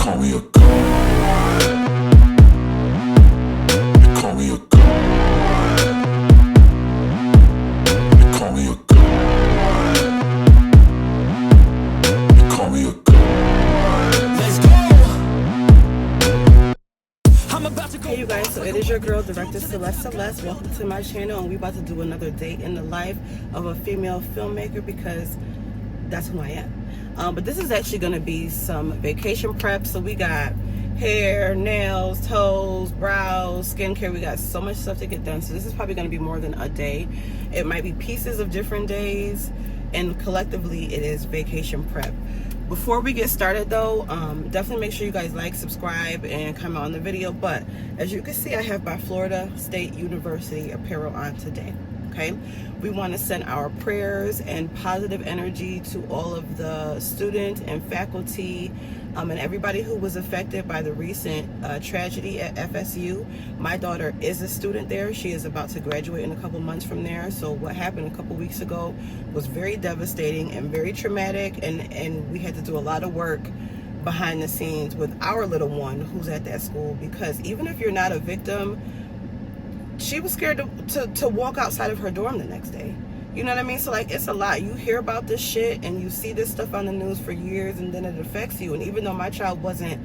call me a god. You call me a god. You call me a god. You call me a god. Let's go. I'm about to go. Hey you guys, so it is your girl, Director Celeste. Welcome to my channel, and we about to do another day in the life of a female filmmaker because that's who I am. But this is actually going to be some vacation prep. So we got hair, nails, toes, brows, skincare. We got so much stuff to get done. So this is probably going to be more than a day. It might be pieces of different days, and collectively it is vacation prep. Before we get started though, definitely make sure you guys like, subscribe, and comment on the video. But as you can see, I have my Florida State University apparel on today. Okay, we want to send our prayers and positive energy to all of the students and faculty and everybody who was affected by the recent tragedy at FSU. My daughter is a student there. She is about to graduate in a couple months from there. So what happened a couple weeks ago was very devastating and very traumatic, and we had to do a lot of work behind the scenes with our little one who's at that school, because even if you're not a victim, she was scared to walk outside of her dorm the next day. You know what I mean? So like, it's a lot. You hear about this shit and you see this stuff on the news for years, and then it affects you. And even though my child wasn't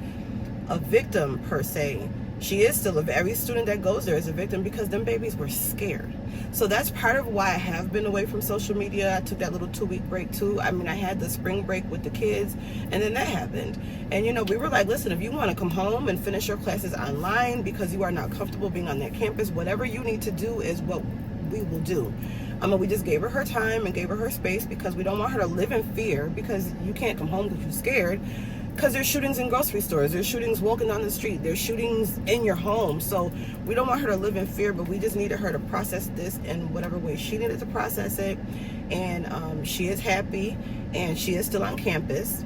a victim per se, she is still every student that goes there is a victim, because them babies were scared. So that's part of why I have been away from social media. I took that little 2-week break too. I mean, I had the spring break with the kids, and then that happened. And you know, we were like, listen, if you want to come home and finish your classes online because you are not comfortable being on that campus, whatever you need to do is what we will do. We just gave her time and gave her space, because we don't want her to live in fear, because you can't come home because you're scared. Because there's shootings in grocery stores, there's shootings walking down the street, there's shootings in your home. So we don't want her to live in fear, but we just needed her to process this in whatever way she needed to process it. And she is happy, and she is still on campus.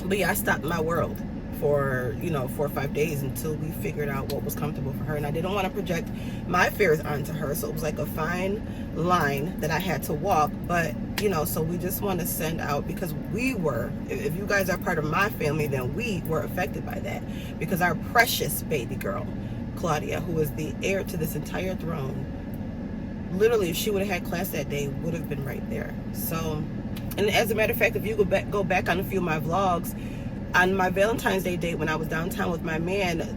But yeah, I stopped my world for 4 or 5 days until we figured out what was comfortable for her, and I didn't want to project my fears onto her. So it was like a fine line that I had to walk. But so we just want to send out, because we were, if you guys are part of my family, then we were affected by that, because our precious baby girl Claudia, who is the heir to this entire throne, literally, if she would have had class that day, would have been right there. So, and as a matter of fact, if you go back on a few of my vlogs, on my Valentine's Day date when I was downtown with my man,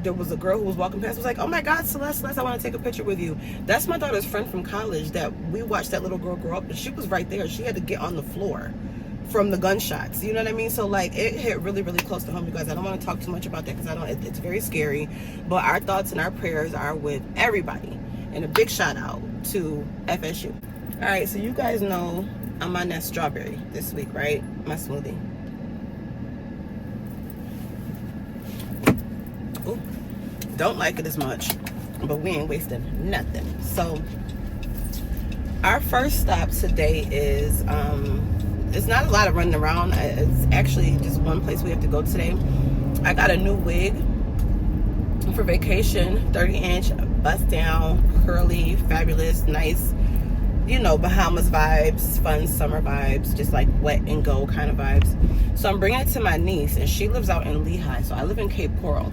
there was a girl who was walking past, was like, oh my God, Celeste, I want to take a picture with you. That's my daughter's friend from college that we watched that little girl grow up, and she was right there. She had to get on the floor from the gunshots. You know what I mean? So like, it hit really, really close to home, you guys. I don't want to talk too much about that, because it's very scary. But our thoughts and our prayers are with everybody. And a big shout out to FSU. All right, so you guys know I'm on that strawberry this week, right? My smoothie. Ooh, don't like it as much, but we ain't wasting nothing. So our first stop today is it's not a lot of running around. It's actually just one place we have to go today. I got a new wig for vacation, 30-inch, bust down, curly, fabulous, nice, Bahamas vibes, fun summer vibes, just like wet and go kind of vibes. So I'm bringing it to my niece, and she lives out in Lehigh. So I live in Cape Coral.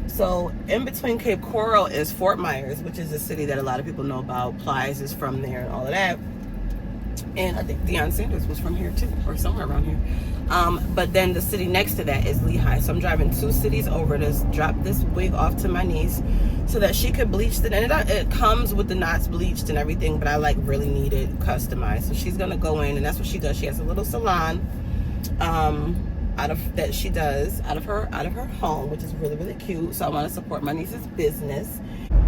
So in between Cape Coral is Fort Myers, which is a city that a lot of people know about. Plies is from there and all of that. And I think Deion Sanders was from here too, or somewhere around here. But then the city next to that is Lehigh. So I'm driving 2 cities over to drop this wig off to my niece so that she could bleach it. And it comes with the knots bleached and everything, but I like really need it customized. So she's gonna go in, and that's what she does. She has a little salon that she does out of her home, which is really, really cute. So I want to support my niece's business.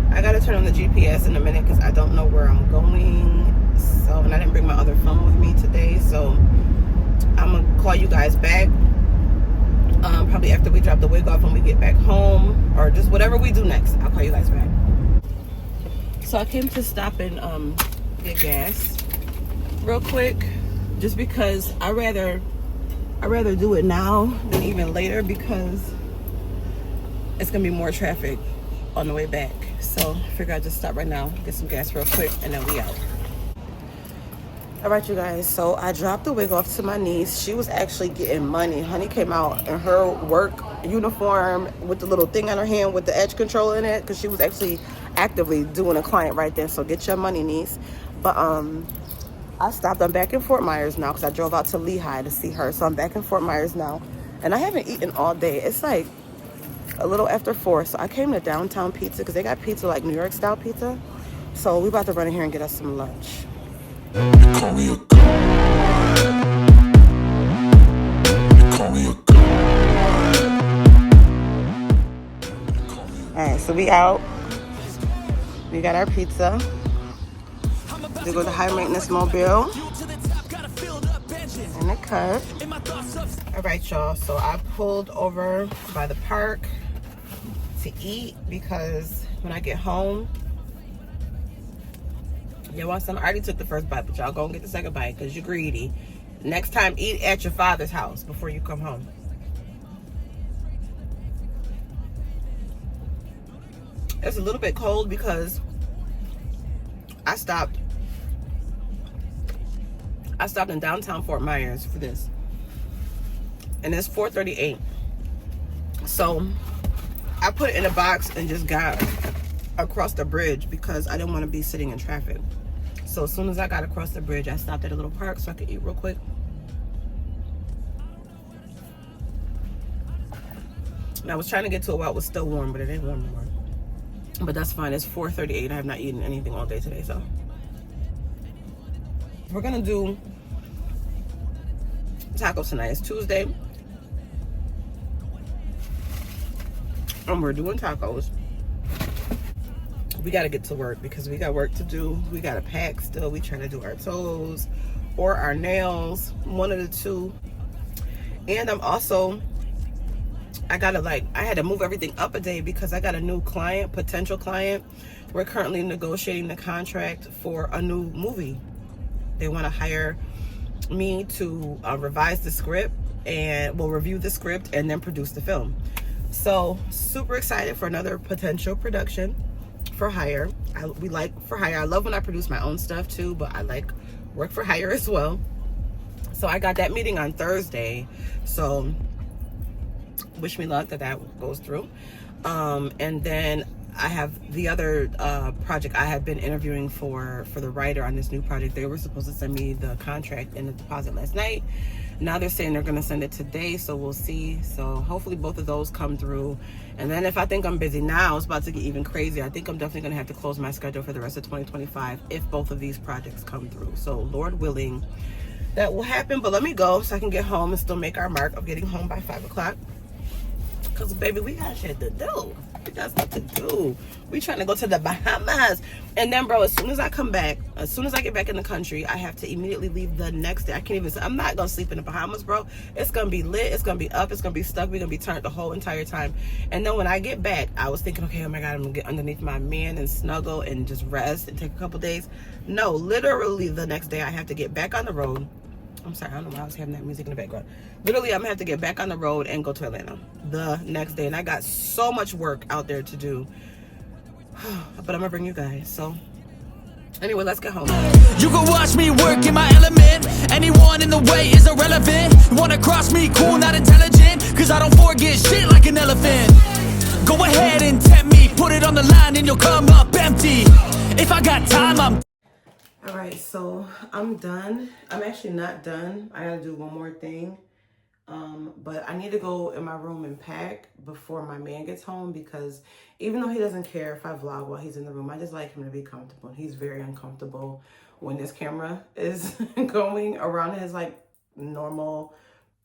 I gotta turn on the GPS in a minute, because I don't know where I'm going. So, and I didn't bring my other phone with me today, so I'm gonna call you guys back probably after we drop the wig off when we get back home, or just whatever we do next. I'll call you guys back. So I came to stop and get gas real quick, just because I rather do it now than even later, because it's gonna be more traffic on the way back. So I figured I'd just stop right now, get some gas real quick, and then we out. All right, you guys, so I dropped the wig off to my niece. She was actually getting money. Honey came out in her work uniform with the little thing on her hand with the edge control in it, because she was actually actively doing a client right there. So get your money, niece. But I stopped. I'm back in Fort Myers now because I drove out to Lehigh to see her. So I'm back in Fort Myers now, and I haven't eaten all day. It's like a little after 4, so I came to Downtown Pizza because they got pizza like New York style pizza. So we about to run in here and get us some lunch. Call me a god. Call me a god. All right, so we out. We got our pizza. We go to High Maintenance Mobile in the cut. All right, y'all. So I pulled over by the park to eat because when I get home, you want some? I already took the first bite, but y'all go and get the second bite because you're greedy. Next time, eat at your father's house before you come home. It's a little bit cold because I stopped in downtown Fort Myers for this, and it's 4:38. So I put it in a box and just got across the bridge because I didn't want to be sitting in traffic. So as soon as I got across the bridge, I stopped at a little park so I could eat real quick. And I was trying to get to it while it was still warm, but it ain't warm anymore. But that's fine. It's 4:38. I have not eaten anything all day today, so we're gonna do tacos tonight. It's Tuesday, and we're doing tacos. We got to get to work because we got work to do. We got to pack still. We trying to do our toes or our nails, one of the two. And I'm also, I had to move everything up a day because I got a new client, potential client. We're currently negotiating the contract for a new movie. They want to hire me to revise the script, and we'll review the script and then produce the film. So super excited for another potential production for hire. We like for hire. I love when I produce my own stuff too, but I like work for hire as well. So I got that meeting on Thursday. So wish me luck that goes through. And then I have the other project I have been interviewing for the writer on this new project. They were supposed to send me the contract and the deposit last night. Now they're saying they're gonna send it today, so we'll see. So hopefully both of those come through. And then if I think I'm busy now, it's about to get even crazy. I think I'm definitely gonna have to close my schedule for the rest of 2025 if both of these projects come through. So Lord willing, that will happen. But let me go so I can get home and still make our mark of getting home by 5 o'clock. Because, baby, we got shit to do. We got stuff to do. We trying to go to the Bahamas. And then, bro, as soon as I come back, as soon as I get back in the country, I have to immediately leave the next day. I can't even, I'm not going to sleep in the Bahamas, bro. It's going to be lit. It's going to be up. It's going to be stuck. We're going to be turned the whole entire time. And then when I get back, I was thinking, okay, oh my God, I'm going to get underneath my man and snuggle and just rest and take a couple days. No, literally the next day I have to get back on the road. I'm sorry, I don't know why I was having that music in the background. Literally, I'm gonna have to get back on the road and go to Atlanta the next day. And I got so much work out there to do. But I'm gonna bring you guys. So anyway, let's get home. You can watch me work in my element. Anyone in the way is irrelevant. You wanna cross me, cool, not intelligent. Cause I don't forget shit like an elephant. Go ahead and tempt me, put it on the line and you'll come up empty. If I got time, I'm all right, so I'm done. I'm actually not done. I gotta do one more thing. But I need to go in my room and pack before my man gets home, because even though he doesn't care if I vlog while he's in the room, I just like him to be comfortable. He's very uncomfortable when this camera is going around his like normal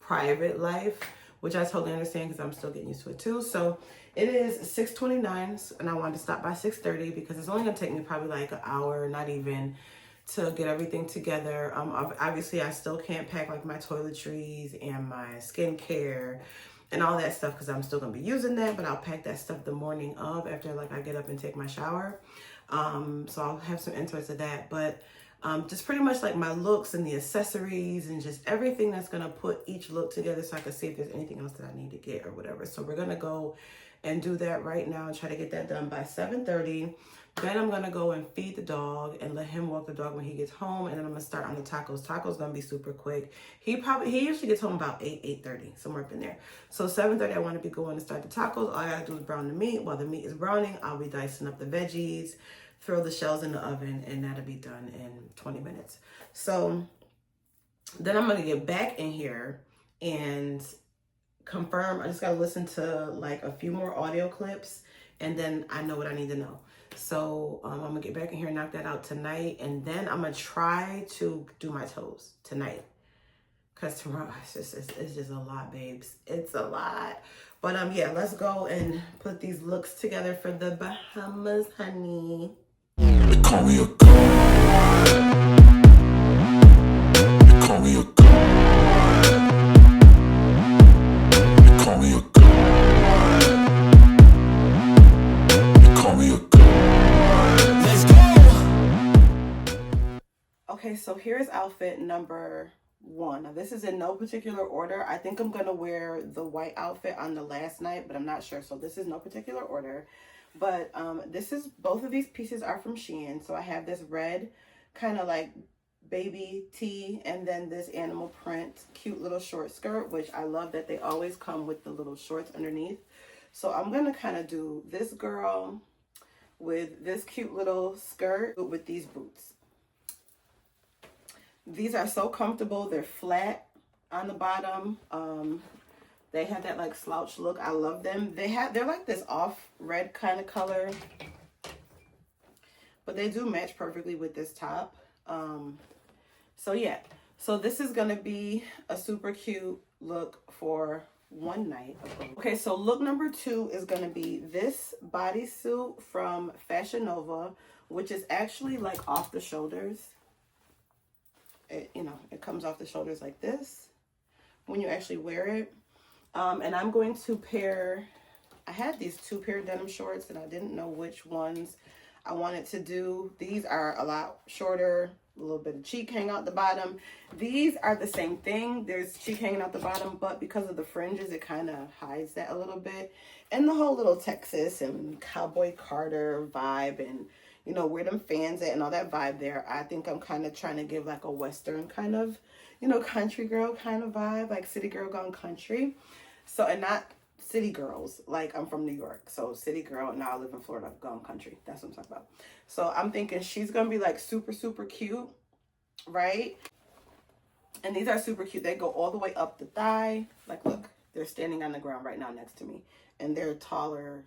private life, which I totally understand because I'm still getting used to it too. So it is 6:29 and I wanted to stop by 6:30 because it's only gonna take me probably like an hour, not even, to get everything together. Obviously I still can't pack like my toiletries and my skincare and all that stuff because I'm still gonna be using that, but I'll pack that stuff the morning of after like I get up and take my shower. So I'll have some interest of that. But just pretty much like my looks and the accessories and just everything that's gonna put each look together so I can see if there's anything else that I need to get or whatever. So we're gonna go and do that right now and try to get that done by 7:30. Then I'm gonna go and feed the dog and let him walk the dog when he gets home, and then I'm gonna start on the tacos. Tacos gonna be super quick. He usually gets home about 8:30, somewhere up in there. So 7:30 I want to be going to start the tacos. All I gotta do is brown the meat. While the meat is browning, I'll be dicing up the veggies, throw the shells in the oven, and that'll be done in 20 minutes. So then I'm gonna get back in here and confirm. I just gotta listen to like a few more audio clips, and then I know what I need to know. So I'm gonna get back in here and knock that out tonight, and then I'm gonna try to do my toes tonight, because tomorrow it's just a lot, babes. It's a lot. But yeah, let's go and put these looks together for the Bahamas, honey. They call me a god. They call me a god. They call me a god. They call me a god. Let's go. Okay, so here's outfit number 1. Now this is in no particular order. I think I'm gonna wear the white outfit on the last night, but I'm not sure. So this is no particular order. But both of these pieces are from Shein. So I have this red kind of like baby tee, and then this animal print cute little short skirt, which I love that they always come with the little shorts underneath. So I'm gonna kind of do this girl with this cute little skirt with these boots. These are so comfortable. They're flat on the bottom. They have that like slouch look. I love them. They're like this off red kind of color, but they do match perfectly with this top. So yeah, so this is gonna be a super cute look for one night. Okay, so look number 2 is gonna be this bodysuit from Fashion Nova, which is actually like off the shoulders. It comes off the shoulders like this when you actually wear it. And I'm going to pair, I had these 2 pair of denim shorts and I didn't know which ones I wanted to do. These are a lot shorter, a little bit of cheek hang out the bottom. These are the same thing. There's cheek hanging out the bottom, but because of the fringes, it kind of hides that a little bit. And the whole little Texas and Cowboy Carter vibe and, where them fans at and all that vibe there. I think I'm kind of trying to give like a Western kind of, country girl kind of vibe, like city girl gone country. So, and not city girls, like I'm from New York. So city girl, and now I live in Florida, gone country. That's what I'm talking about. So I'm thinking she's going to be like super, super cute, right? And these are super cute. They go all the way up the thigh. Like, look, they're standing on the ground right now next to me. And they're taller.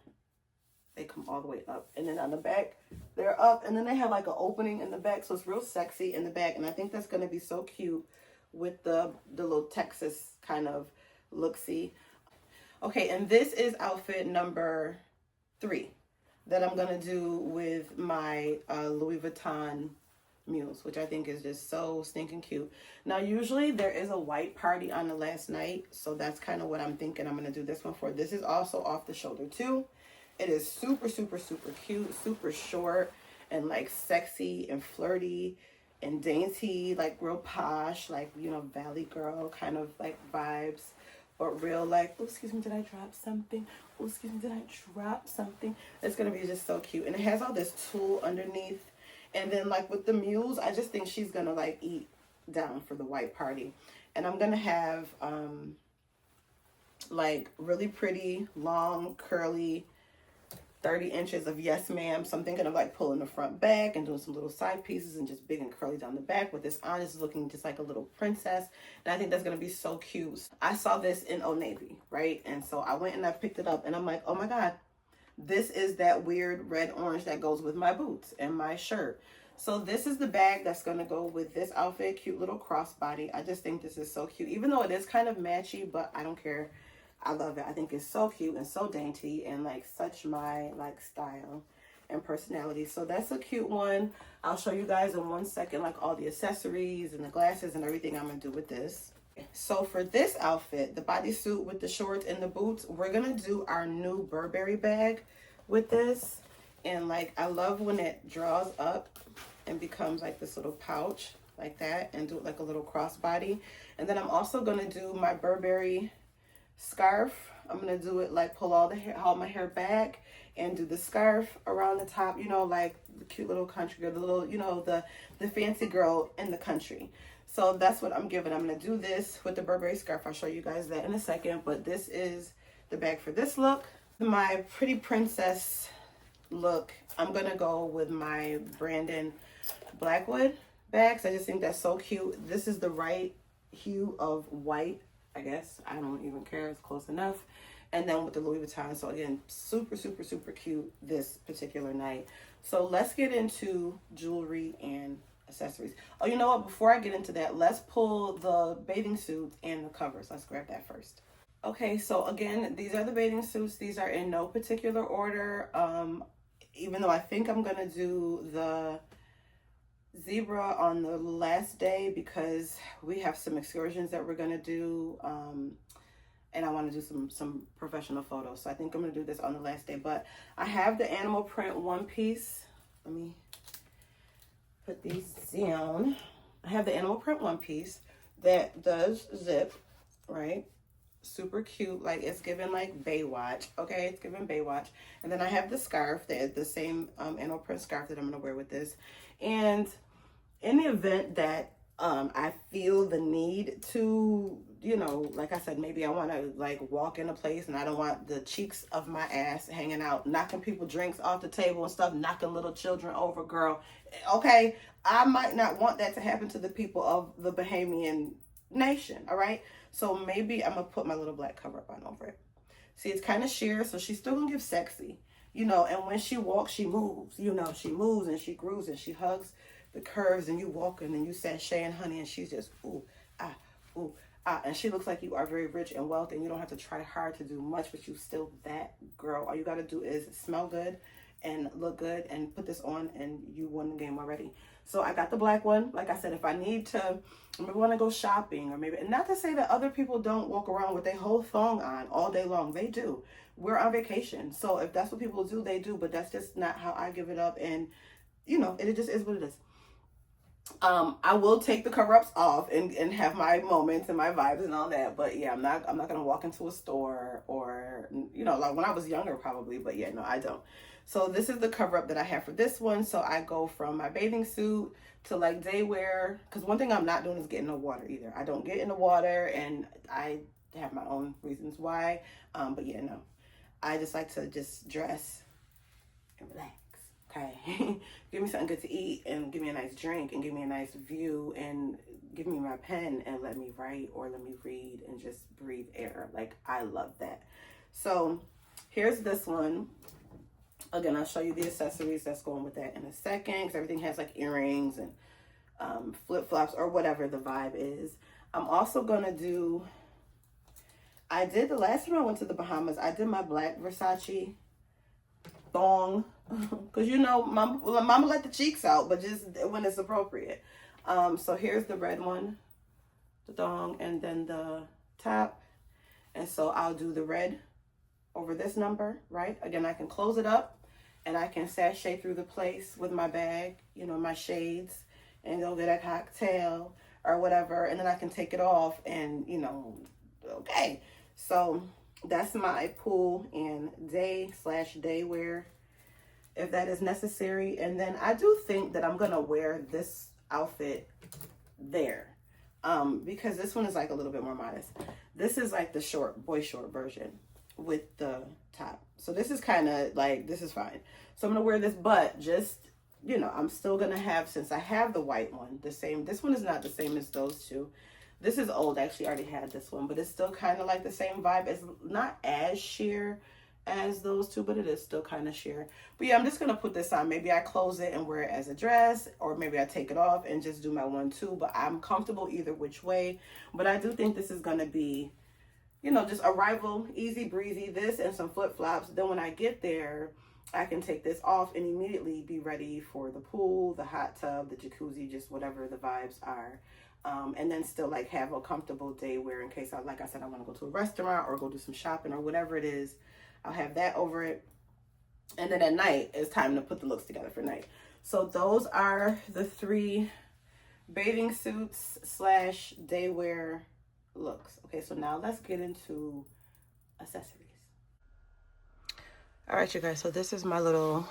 They come all the way up. And then on the back, they're up. And then they have like an opening in the back. So it's real sexy in the back. And I think that's going to be so cute with the little Texas kind of look-see. Okay, and this is outfit number 3 that I'm going to do with my Louis Vuitton mules, which I think is just so stinking cute. Now, usually there is a white party on the last night, so that's kind of what I'm thinking I'm going to do this one for. This is also off the shoulder too. It is super, super, super cute, super short and like sexy and flirty and dainty, like real posh, like, Valley girl kind of like vibes. But real like, oh, excuse me, did I drop something? Oh, excuse me, did I drop something? It's going to be just so cute. And it has all this tulle underneath. And then like with the mules, I just think she's going to like eat down for the white party. And I'm going to have like really pretty, long, curly, 30 inches of yes ma'am. So I'm thinking of like pulling the front back and doing some little side pieces and just big and curly down the back with this on. Is looking just like a little princess. And I think that's going to be so cute. I saw this in Old Navy, right? And so I went and I picked it up and I'm like, oh my God, this is that weird red orange that goes with my boots and my shirt. So this is the bag that's going to go with this outfit. Cute little crossbody. I just think this is so cute, even though it is kind of matchy, but I don't care. I love it. I think it's so cute and so dainty and like such my like style and personality. So that's a cute one. I'll show you guys in 1 second like all the accessories and the glasses and everything I'm gonna do with this. So for this outfit, the bodysuit with the shorts and the boots, we're gonna do our new Burberry bag with this. And like I love when it draws up and becomes like this little pouch like that, and do it like a little crossbody. And then I'm also gonna do my Burberry scarf. I'm gonna do it like pull all the hair, all my hair back, and do the scarf around the top, you know, like the cute little country girl, the little, you know, the fancy girl in the country. So that's what I'm giving. I'm gonna do this with the Burberry scarf. I'll show you guys that in a second, but this is the bag for this look. My pretty princess look, I'm gonna go with my Brandon Blackwood bags. I just think that's so cute. This is the right hue of white, I guess. I don't even care, it's close enough. And then with the Louis Vuitton. So again, super, super, super cute this particular night. So let's get into jewelry and accessories. Oh, you know what? Before I get into that, let's pull the bathing suit and the covers. Let's grab that first. Okay, so again, these are the bathing suits. These are in no particular order. Even though I think I'm gonna do the zebra on the last day because we have some excursions that we're gonna do, and I want to do some professional photos. So I think I'm gonna do this on the last day. But I have the animal print one piece. Let me put these down. I have the animal print one piece that does zip, right? Super cute, like it's given like Baywatch. Okay, it's given Baywatch. And then I have the scarf, the same animal print scarf that I'm gonna wear with this. And in the event that I feel the need to, you know, like I said, maybe I want to like walk in a place and I don't want the cheeks of my ass hanging out, knocking people drinks off the table and stuff, knocking little children over, girl. Okay, I might not want that to happen to the people of the Bahamian nation. All right, so maybe I'm gonna put my little black cover up on over it. See, it's kind of sheer, so she's still gonna give sexy, you know. And when she walks, she moves, you know, she moves and she grooves and she hugs the curves, and you walking and you sashaying, honey, and she's just ooh ah, and she looks like you are very rich and wealthy, and you don't have to try hard to do much, but you still that girl. All you got to do is smell good and look good and put this on, and you won the game already. So I got the black one. Like I said, if I need to, maybe want to go shopping, or maybe, and not to say that other people don't walk around with their whole thong on all day long. They do. We're on vacation, so if that's what people do, they do. But that's just not how I give it up, and you know, it just is what it is. I will take the cover-ups off and have my moments and my vibes and all that, but yeah, I'm not gonna walk into a store, or you know, like when I was younger probably, but yeah, no, I don't. So this is the cover-up that I have for this one. So I go from my bathing suit to like day wear, because one thing I'm not doing is getting in the water either. I don't get in the water, and I have my own reasons why, but yeah, no, I just like to just dress and relax. Okay, give me something good to eat, and give me a nice drink, and give me a nice view, and give me my pen, and let me write or let me read and just breathe air. Like, I love that. So here's this one. Again, I'll show you the accessories that's going with that in a second, because everything has like earrings and flip-flops or whatever the vibe is. I'm also gonna do, I did the last time I went to the Bahamas, I did my black Versace thong, because you know, mama let the cheeks out, but just when it's appropriate. So here's the red one, the thong, and then the top. And so I'll do the red over this number, right? Again, I can close it up, and I can sashay through the place with my bag, you know, my shades, and go get a cocktail or whatever, and then I can take it off, and you know, okay. So that's my pool and day wear, if that is necessary. And then I do think that I'm gonna wear this outfit there, because this one is like a little bit more modest. This is like the boy short version with the top. So this is kind of like, this is fine. So I'm gonna wear this, but just, you know, I'm still gonna have, since I have the white one, the same, this one is not the same as those two. This is old, actually, I already had this one, but it's still kind of like the same vibe. It's not as sheer as those two, but it is still kind of sheer. But yeah, I'm just going to put this on. Maybe I close it and wear it as a dress, or maybe I take it off and just do my 1-2, but I'm comfortable either which way. But I do think this is going to be, you know, just arrival, easy breezy, this and some flip-flops. Then when I get there, I can take this off and immediately be ready for the pool, the hot tub, the jacuzzi, just whatever the vibes are. And then still like have a comfortable day wear in case like I said, I want to go to a restaurant or go do some shopping or whatever it is. I'll have that over it. And then at night, it's time to put the looks together for night. So those are the 3 bathing suits slash day wear looks. Okay, so now let's get into accessories. All right, you guys, so this is my little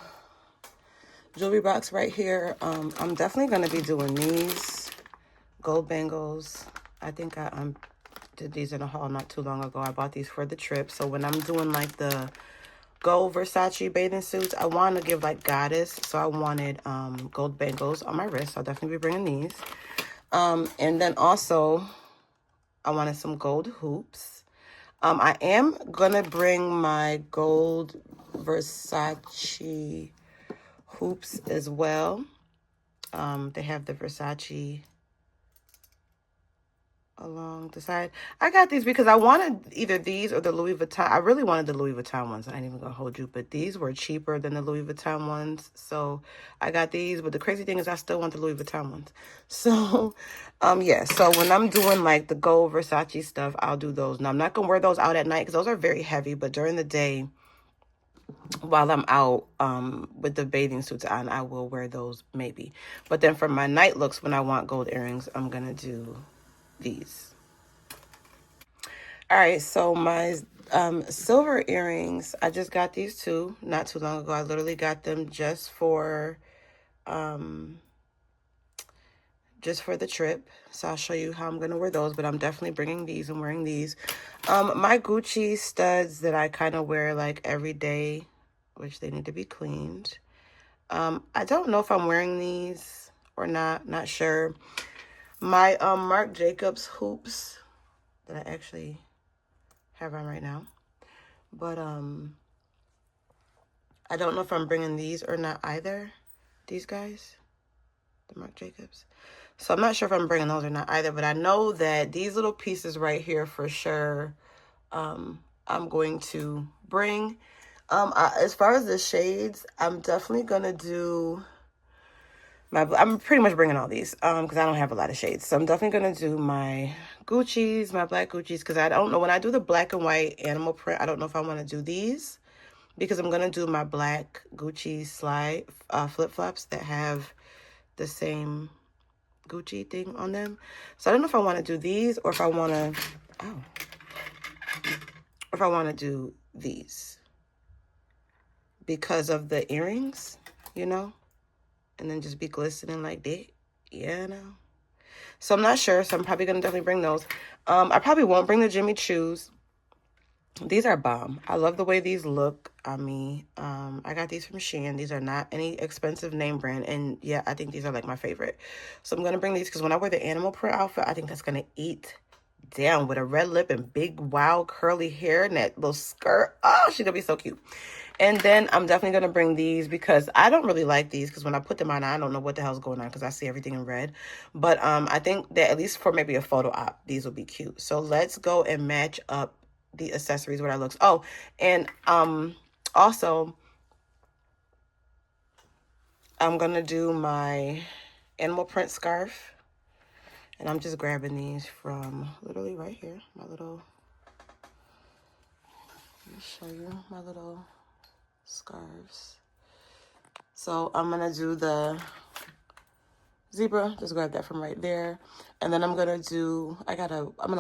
jewelry box right here. I'm definitely going to be doing these gold bangles. I think I did these in a haul not too long ago. I bought these for the trip. So when I'm doing like the gold Versace bathing suits, I want to give like goddess. So I wanted gold bangles on my wrist. I'll definitely be bringing these. And then also I wanted some gold hoops. I am going to bring my gold Versace hoops as well. They have the Versace along the side. I got these because I wanted either these or the Louis Vuitton. I really wanted the Louis Vuitton ones. I ain't even gonna hold you, but these were cheaper than the Louis Vuitton ones. So I got these, but the crazy thing is I still want the Louis Vuitton ones. So, yeah. So when I'm doing like the gold Versace stuff, I'll do those. Now I'm not gonna wear those out at night because those are very heavy, but during the day, while I'm out with the bathing suits on, I will wear those maybe. But then for my night looks, when I want gold earrings, I'm gonna do these. All right, so my silver earrings, I just got these too not too long ago. I literally got them just for the trip. So I'll show you how I'm gonna wear those, but I'm definitely bringing these and wearing these. My Gucci studs that I kind of wear like every day, which they need to be cleaned. I don't know if I'm wearing these or not sure. My Marc Jacobs hoops that I actually have on right now, but I don't know if I'm bringing these or not either. These guys, the Marc Jacobs. So I'm not sure if I'm bringing those or not either, but I know that these little pieces right here for sure I'm going to bring. As far as the shades, I'm definitely gonna do I'm pretty much bringing all these because I don't have a lot of shades. So I'm definitely going to do my Gucci's, my black Gucci's, because I don't know. When I do the black and white animal print, I don't know if I want to do these because I'm going to do my black Gucci slide flip-flops that have the same Gucci thing on them. So I don't know if I want to do these or if I want to, do these because of the earrings, you know? And then just be glistening like that. Yeah, no. So I'm not sure. So I'm probably going to definitely bring those. I probably won't bring the Jimmy Choos. These are bomb. I love the way these look on me. I got these from Shein. These are not any expensive name brand. And yeah, I think these are like my favorite. So I'm going to bring these because when I wear the animal print outfit, I think that's going to eat down with a red lip and big, wild, curly hair and that little skirt. Oh, she's going to be so cute. And then I'm definitely going to bring these because I don't really like these because when I put them on, I don't know what the hell's going on because I see everything in red. But I think that at least for maybe a photo op, these will be cute. So let's go and match up the accessories with our looks. Oh, and also, I'm going to do my animal print scarf. And I'm just grabbing these from literally right here. Let me show you my little scarves. So I'm gonna do the zebra, just grab that from right there. And then I'm gonna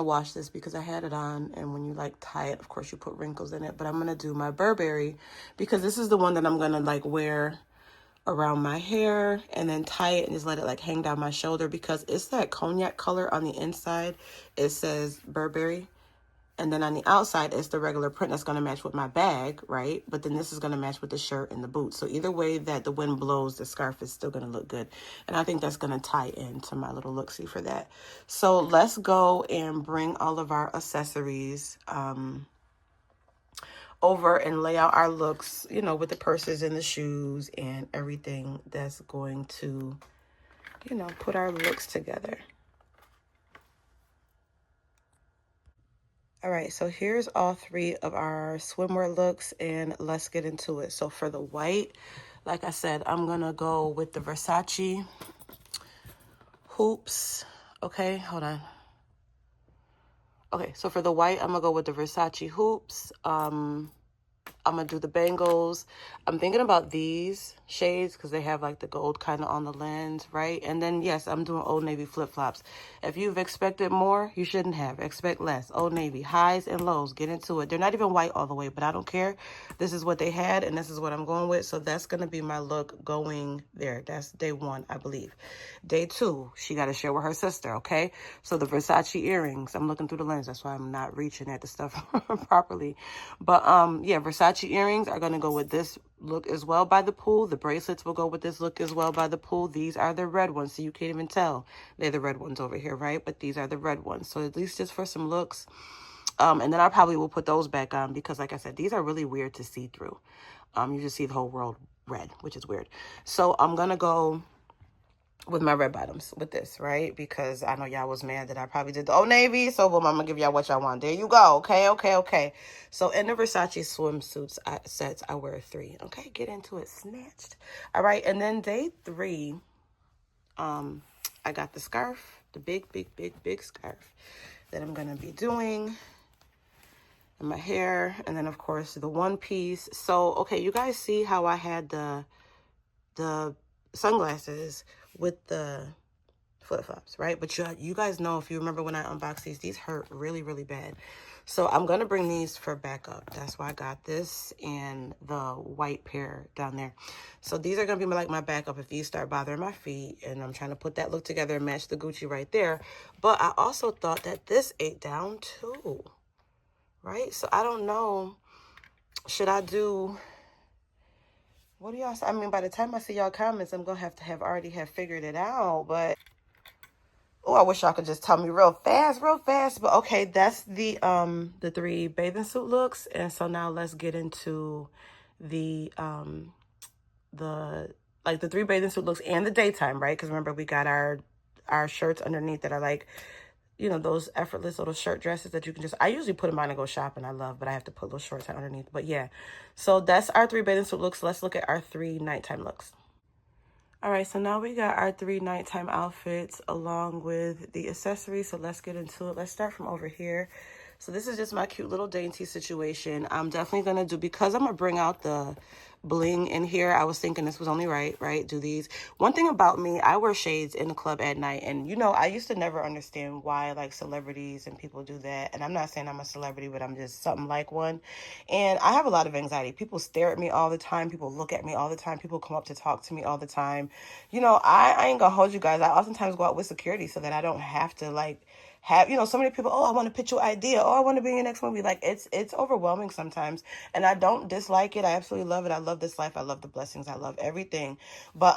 wash this because I had it on, and when you like tie it, of course you put wrinkles in it, but I'm gonna do my Burberry because this is the one that I'm gonna like wear around my hair and then tie it and just let it like hang down my shoulder because it's that cognac color on the inside. It says Burberry. And then on the outside, it's the regular print that's going to match with my bag, right? But then this is going to match with the shirt and the boots. So either way that the wind blows, the scarf is still going to look good. And I think that's going to tie into my little look-see for that. So let's go and bring all of our accessories over and lay out our looks, you know, with the purses and the shoes and everything that's going to, you know, put our looks together. All right, so here's all 3 of our swimwear looks, and let's get into it. So for the white, like I said, I'm going to go with the Versace hoops. Okay, hold on. Okay, so for the white, I'm going to go with the Versace hoops. I'm going to do the bangles. I'm thinking about these shades because they have like the gold kind of on the lens, right? And then, yes, I'm doing Old Navy flip-flops. If you've expected more, you shouldn't have. Expect less. Old Navy, highs and lows. Get into it. They're not even white all the way, but I don't care. This is what they had, and this is what I'm going with. So that's going to be my look going there. That's day 1, I believe. Day 2, she got to share with her sister, okay? So the Versace earrings. I'm looking through the lens. That's why I'm not reaching at the stuff properly. But, yeah, Versace earrings are going to go with this look as well by the pool. The bracelets will go with this look as well by the pool. These are the red ones, so you can't even tell they're the red ones over here, right? But these are the red ones. So at least just for some looks. And then I probably will put those back on because, like I said, these are really weird to see through. You just see the whole world red, which is weird. So I'm going to go with my red bottoms with this, right? Because I know y'all was mad that I probably did the Old Navy. So, boom, I'm going to give y'all what y'all want. There you go. Okay. So, in the Versace swimsuits sets, I wear 3. Okay, get into it. Snatched. All right, and then day 3, I got the scarf, the big scarf that I'm going to be doing. And my hair, and then, of course, the one piece. So, okay, you guys see how I had the sunglasses with the flip-flops, right? But you guys know, if you remember when I unboxed these hurt really, really bad. So I'm going to bring these for backup. That's why I got this and the white pair down there. So these are going to be like my backup if these start bothering my feet. And I'm trying to put that look together and match the Gucci right there. But I also thought that this ate down too, right? So I don't know. Should I do... What do y'all say? I mean, by the time I see y'all comments, I'm going to have already figured it out. But, oh, I wish y'all could just tell me real fast. But, okay, that's the 3 bathing suit looks. And so now let's get into the 3 bathing suit looks and the daytime, right? Because remember, we got our shirts underneath that are like, you know, those effortless little shirt dresses that you can just, I usually put them on and go shopping. I love, but I have to put little shorts on underneath. But yeah, so that's our 3 bathing suit looks. Let's look at our 3 nighttime looks. All right, so now we got our 3 nighttime outfits along with the accessories. So let's get into it. Let's start from over here. So this is just my cute little dainty situation. I'm definitely going to do, because I'm going to bring out the bling in here. I was thinking this was only right? Do these. One thing about me, I wear shades in the club at night. And, you know, I used to never understand why, like, celebrities and people do that. And I'm not saying I'm a celebrity, but I'm just something like one. And I have a lot of anxiety. People stare at me all the time. People look at me all the time. People come up to talk to me all the time. You know, I ain't going to hold you guys. I oftentimes go out with security so that I don't have to, like, have, you know, so many people, oh, I want to pitch you an idea. Oh, I want to be in your next movie. Like, it's overwhelming sometimes. And I don't dislike it. I absolutely love it. I love this life. I love the blessings. I love everything. But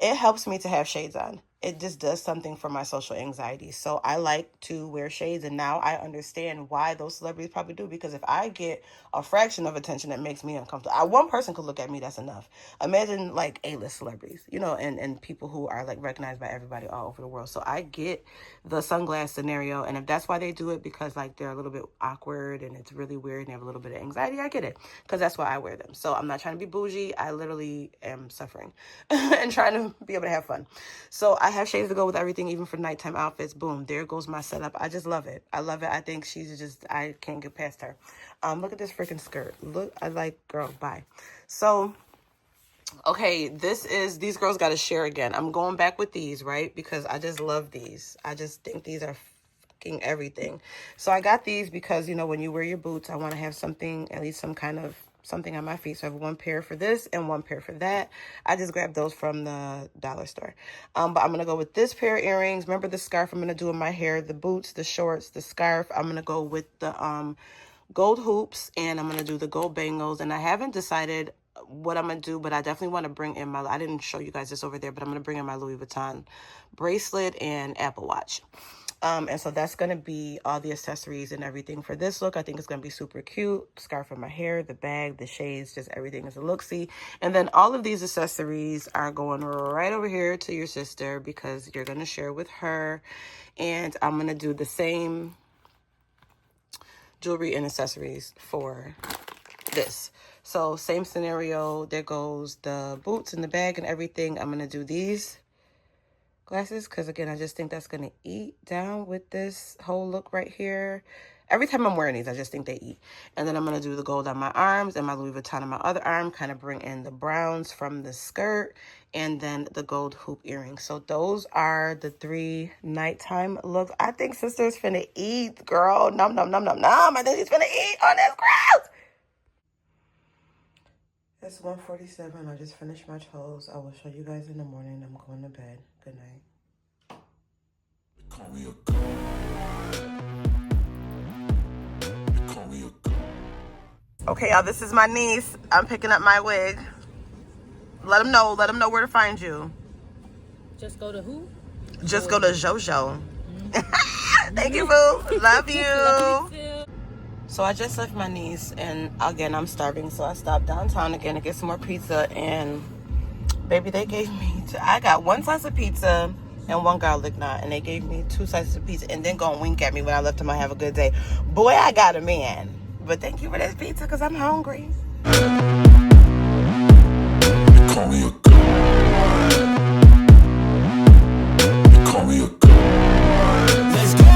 it helps me to have shades on. It just does something for my social anxiety. So I like to wear shades. And now I understand why those celebrities probably do. Because if I get a fraction of attention that makes me uncomfortable, one person could look at me, that's enough. Imagine like A-list celebrities, you know, and people who are like recognized by everybody all over the world. So I get the sunglass scenario. And if that's why they do it, because like they're a little bit awkward and it's really weird and they have a little bit of anxiety, I get it. Because that's why I wear them. So I'm not trying to be bougie. I literally am suffering and trying to be able to have fun. So I have shades to go with everything, even for nighttime outfits. Boom, there goes my setup. I just love it. I love it. I think she's just, I can't get past her. Look at this freaking skirt. Look, I like, girl, bye. So, okay, these girls got to share again. I'm going back with these, right? Because I just love these. I just think these are fucking everything. So I got these because, you know, when you wear your boots, I want to have something, at least some kind of something on my feet. So I have 1 pair for this and 1 pair for that. I just grabbed those from the dollar store. But I'm going to go with this pair of earrings. Remember the scarf I'm going to do in my hair, the boots, the shorts, the scarf. I'm going to go with the gold hoops, and I'm going to do the gold bangles. And I haven't decided what I'm going to do, but I definitely want to bring in I didn't show you guys this over there, but I'm going to bring in my Louis Vuitton bracelet and Apple Watch. And so that's going to be all the accessories and everything for this look. I think it's going to be super cute. Scarf for my hair, the bag, the shades, just everything is a look-see. And then all of these accessories are going right over here to your sister because you're going to share with her. And I'm going to do the same jewelry and accessories for this. So same scenario. There goes the boots and the bag and everything. I'm going to do these glasses because, again, I just think that's going to eat down with this whole look right here. Every time I'm wearing these, I just think they eat. And then I'm going to do the gold on my arms and my Louis Vuitton on my other arm, kind of bring in the browns from the skirt and then the gold hoop earrings. So those are the 3 nighttime looks. I think sister's finna eat, girl. Nom, nom, nom, nom, nom. I think she's finna eat on this ground. It's 1:47. I just finished my toes. I will show you guys in the morning. I'm going to bed. Good night. Call me a god. Call me a god. Okay, y'all, this is my niece. I'm picking up my wig. Let them know where to find you. Just go to who? Just go to JoJo. Thank you, boo. Love you. Love you too. So I just left my niece, and again, I'm starving, so I stopped downtown again to get some more pizza, and baby, they gave me, I got 1 slice of pizza and 1 garlic knot, and they gave me 2 slices of pizza, and then go and wink at me when I left them, I have a good day. Boy, I got a man. But thank you for this pizza, because I'm hungry. Call me a god. Call me a god. Let's go.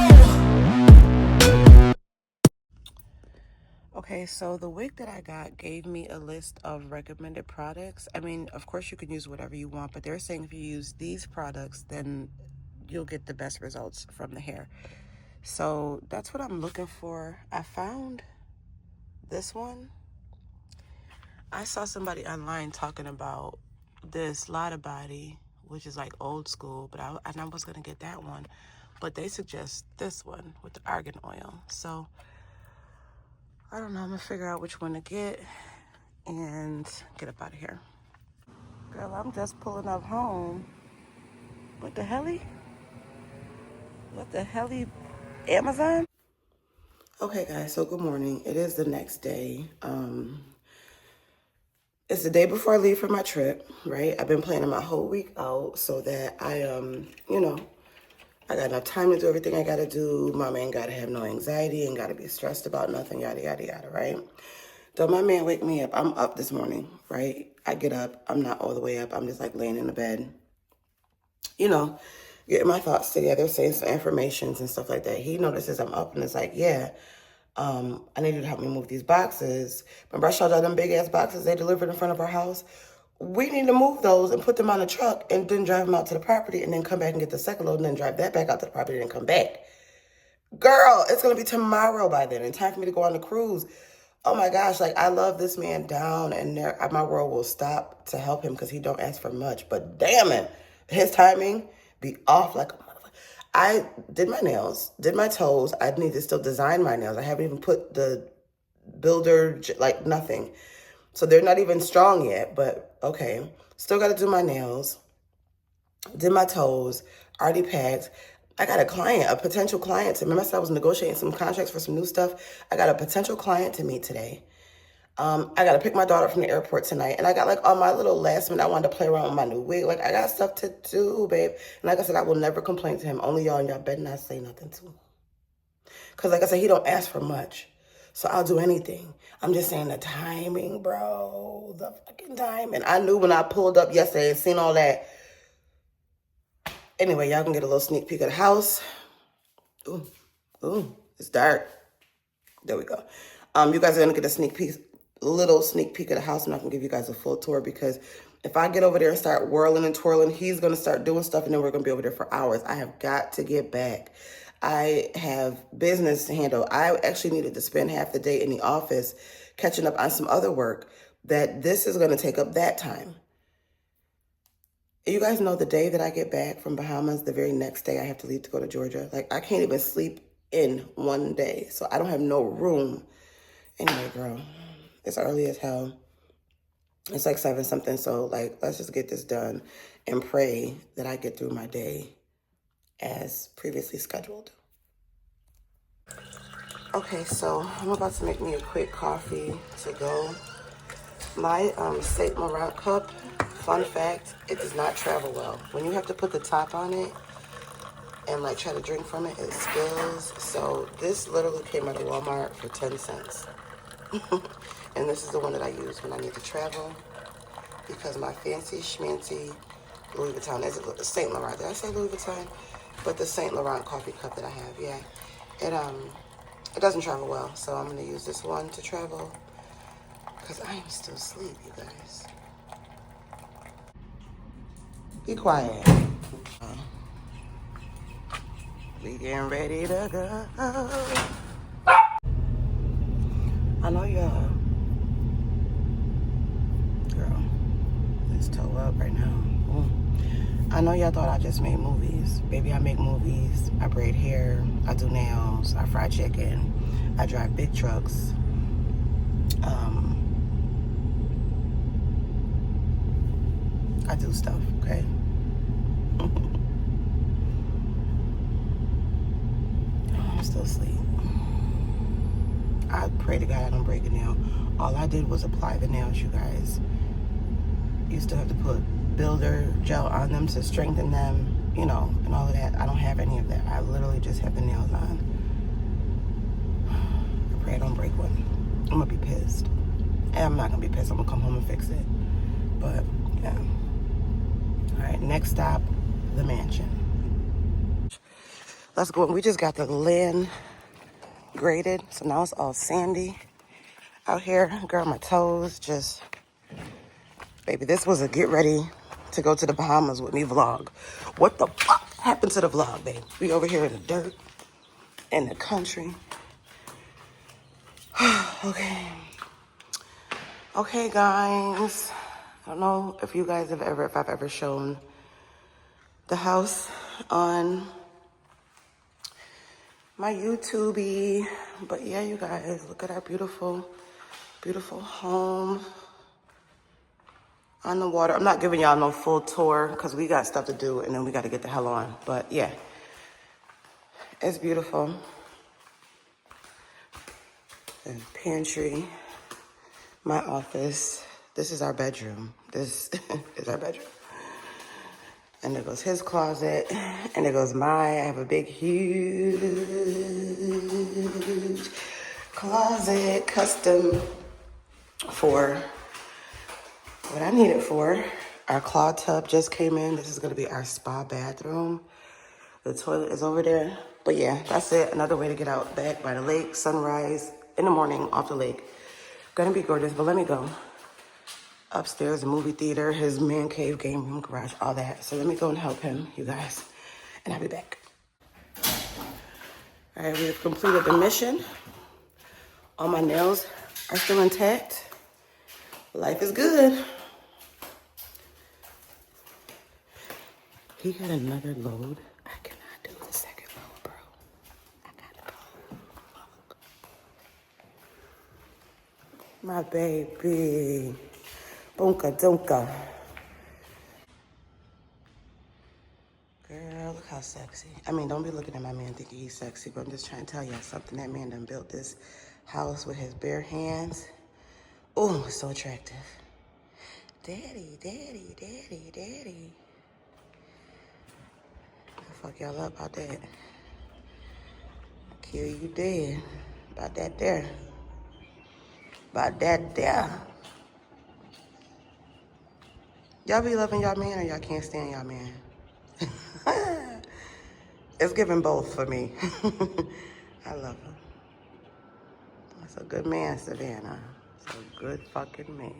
Okay, so the wig that I got gave me a list of recommended products. I mean, of course you can use whatever you want, but they're saying if you use these products, then you'll get the best results from the hair. So that's what I'm looking for. I found this one. I saw somebody online talking about this Lotta Body, which is like old school, but I was gonna get that one, but they suggest this one with the argan oil. So I don't know, I'm gonna figure out which one to get and get up out of here. Girl, I'm just pulling up home. What the helly? What the helly? Amazon? Okay guys, so good morning. It is the next day. It's the day before I leave for my trip, right? I've been planning my whole week out so that I, you know, I got enough time to do everything I gotta do. Mama ain't gotta have no anxiety, ain't gotta be stressed about nothing, yada, yada, yada, right? Don't my man wake me up. I'm up this morning, right? I get up, I'm not all the way up. I'm just like laying in the bed, you know, getting my thoughts together, saying some affirmations and stuff like that. He notices I'm up and it's like, yeah, I need you to help me move these boxes. Remember I showed y'all them big ass boxes they delivered in front of our house? We need to move those and put them on a truck and then drive them out to the property and then come back and get the second load and then drive that back out to the property and come back. Girl, it's going to be tomorrow by then and time for me to go on the cruise. Oh my gosh, like I love this man down and there, my world will stop to help him because he don't ask for much. But damn it, his timing be off like a motherfucker. I did my nails, did my toes. I need to still design my nails. I haven't even put the builder, like nothing. So they're not even strong yet, but okay. Still got to do my nails, did my toes, already packed. I got a client, a potential client. Remember I said I was negotiating some contracts for some new stuff? I got a potential client to meet today. I got to pick my daughter from the airport tonight. And I got like all my little last minute, I wanted to play around with my new wig. Like I got stuff to do, babe. And like I said, I will never complain to him. Only y'all, and y'all better not say nothing to him. Because like I said, he don't ask for much. So I'll do anything. I'm just saying the timing, bro. The fucking timing. I knew when I pulled up yesterday and seen all that. Anyway, y'all can get a little sneak peek of the house. Ooh, it's dark. There we go. You guys are gonna get a little sneak peek of the house. I'm not gonna give you guys a full tour because if I get over there and start whirling and twirling, he's gonna start doing stuff and then we're gonna be over there for hours. I have got to get back. I have business to handle. I actually needed to spend half the day in the office catching up on some other work that this is gonna take up that time. You guys know the day that I get back from Bahamas, the very next day I have to leave to go to Georgia. Like I can't even sleep in one day. So I don't have no room. Anyway, girl, it's early as hell. It's like 7 something. So like, let's just get this done and pray that I get through my day as previously scheduled. Okay, so I'm about to make me a quick coffee to go. My St. Laurent cup, fun fact, it does not travel well. When you have to put the top on it and like try to drink from it, it spills. So this literally came out of Walmart for 10 cents. And this is the one that I use when I need to travel because my fancy schmancy Louis Vuitton, is it St. Laurent? Did I say Louis Vuitton? But the St. Laurent coffee cup that I have, yeah. It doesn't travel well, so I'm gonna use this one to travel because I am still asleep, you guys. Be quiet. We getting ready to go. I know y'all. Girl, let's toe up right now. I know y'all thought I just made movies. Baby, I make movies. I braid hair. I do nails. I fry chicken. I drive big trucks. I do stuff, okay? I'm still asleep. I pray to God I don't break a nail. All I did was apply the nails, you guys. You still have to put builder gel on them to strengthen them, you know, and all of that. I don't have any of that. I literally just have the nails on. I pray I don't break one. I'm gonna be pissed. And I'm not gonna be pissed. I'm gonna come home and fix it. But, yeah. All right, next stop, the mansion. Let's go. We just got the land graded, so now it's all sandy out here. Girl, my toes just, baby, this was a get ready to go to the Bahamas with me vlog. What the fuck happened to the vlog, babe? We over here in the dirt, in the country. Okay, guys. I don't know if you guys have ever, if I've ever shown the house on my YouTube, but yeah, you guys, look at our beautiful, beautiful home on the water. I'm not giving y'all no full tour because we got stuff to do and then we got to get the hell on. But yeah, it's beautiful. And pantry, my office. This is our bedroom. This is our bedroom. And there goes his closet. And there goes I have a big, huge closet, custom for what I need it for. Our claw tub just came in. This is gonna be our spa bathroom. The toilet is over there. But yeah, that's it. Another way to get out back by the lake, sunrise in the morning off the lake. Gonna be gorgeous, but let me go. Upstairs, a movie theater, his man cave, game room, garage, all that. So let me go and help him, you guys, and I'll be back. All right, we have completed the mission. All my nails are still intact. Life is good. He had another load. I cannot do the second load, bro. I gotta go. Look. My baby. Bunka dunka. Girl, look how sexy. I mean, don't be looking at my man thinking he's sexy, but I'm just trying to tell y'all something. That man done built this house with his bare hands. Oh, so attractive. Daddy, daddy, daddy, daddy. I'll fuck y'all up about that. I'll kill you dead. About that there. About that there. Y'all be loving y'all man or y'all can't stand y'all man? It's giving both for me. I love him. That's a good man, Savannah. It's a good fucking man.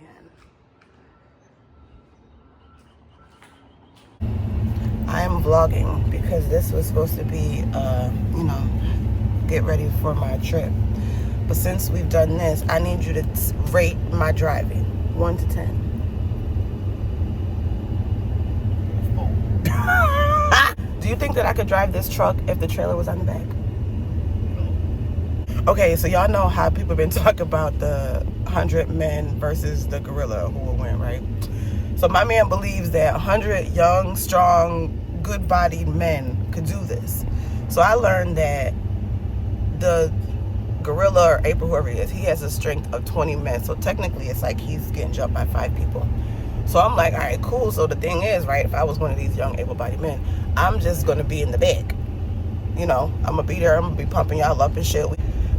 I am vlogging because this was supposed to be, you know, get ready for my trip. But since we've done this, I need you to rate my driving, 1 to 10. Do you think that I could drive this truck if the trailer was on the back? Okay, so y'all know how people been talking about the 100 men versus the gorilla who will win, right? So my man believes that 100 young, strong, good-bodied men could do this. So I learned that the gorilla or ape or whoever he is, he has a strength of 20 men. So technically it's like he's getting jumped by 5 people. So I'm like, all right, cool. So the thing is, right, if I was one of these young, able-bodied men, I'm just going to be in the back. You know, I'm going to be there. I'm going to be pumping y'all up and shit.